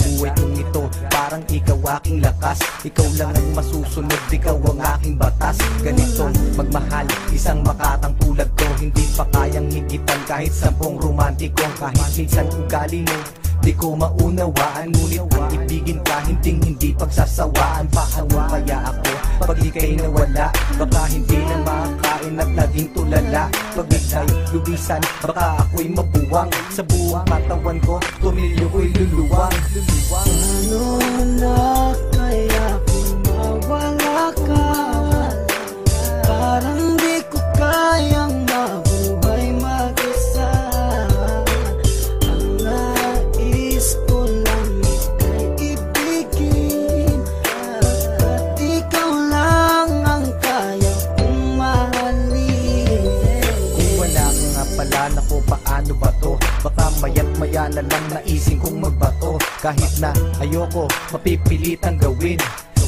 buhay kong ito, parang ikaw aking lakas. Ikaw lang ang masusunod, ikaw ang aking batas. Ganitong magmahal, isang makatang tulad ko, hindi pa kayang higitan kahit 10 romantiko. Kahit minsan ugali mo di ko maunawaan, ngunit ang ibigin ka hindi pagsasawaan. Paano kaya ako pag ika'y nawala? Baka hindi na makakain at naging tulala. Pag ika'y lubisan, baka ako'y mabuwang. Sa buong katawan ko, tumilyo ko'y luluwang. Ano na kaya kung mawala ka? Parang di ko kayang mabuhay mag-isa. Ang nais ko lang ika'y ibigin, at ikaw lang ang kaya kong mahalin. Kung wala ka nga pala, naku paano ba to? Baka maya't maya na lang naising kong magbato. Kahit na ayoko, mapipilitang gawin.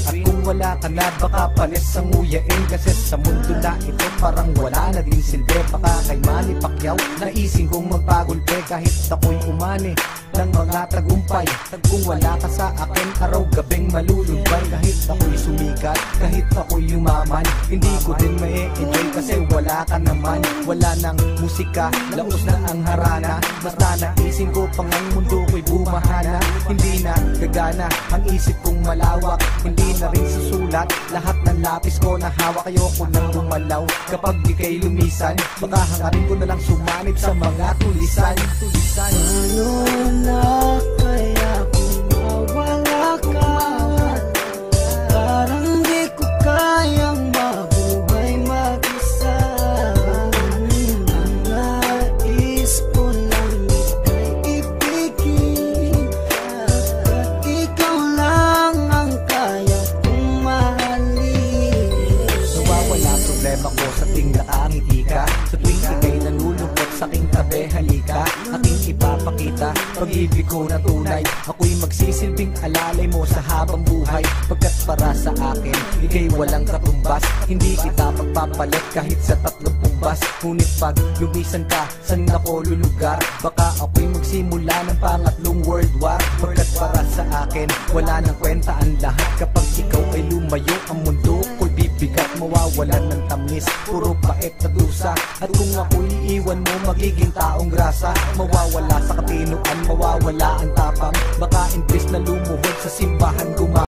At kung wala ka na, baka panis ang nguyain. Kasi sa mundo na ito, parang wala na din silbi. Baka kay Manny Pacquiao, naising kong magpagulpe. Kahit ako'y umani ng mga tagumpay, kung wala ka sa akin, araw-gabing malulubay. Kahit ako'y sumikat, kahit ako'y yumaman, hindi ko din ma-enjoy kasi wala ka naman. Wala nang musika, laos na ang harana. Basta naising ko pang ang mundo ko'y bumahana. Hindi na gagana ang isip kong malawak, hindi na rin susulat lahat ng lapis ko na hawak. Ayoko nang lumalaw kapag di kay lumisan, baka hangarin ko na lang sumanib sa mga tulisan. Ano na kaya kung mawala ka? Parang di ko kayang mabuhay mag-isa. Ang nais ko lang ika'y ibigin, at ikaw lang ang kaya kong mahalin. Nawawala problema ko sa tuwing nakangiti ka, sa tuwing ika'y nanulungkot sa aking tabi. Halika, aking ipapakita pag-ibig ko na tunay. Ako'y magsisilbing alalay mo sa habang buhay. Pagkat para sa akin, ika'y walang katumbas. Hindi kita pagpapalit kahit sa 30 bus. Ngunit pag lumisan ka, saan ako lulugar? Baka ako'y magsimula ng pangatlong world war. Pagkat para sa akin, wala nang kwenta ang lahat. Kapag ikaw ay lumayo, ang mundo ko'y bibigat. Mawawalan ng tamis, puro pait at dusa. At kung ako'y iiwan mo, magiging taong grasa. Mawawala sa katinuan, mawawala ang tapang. Baka imbis na lumuhod sa simbahan,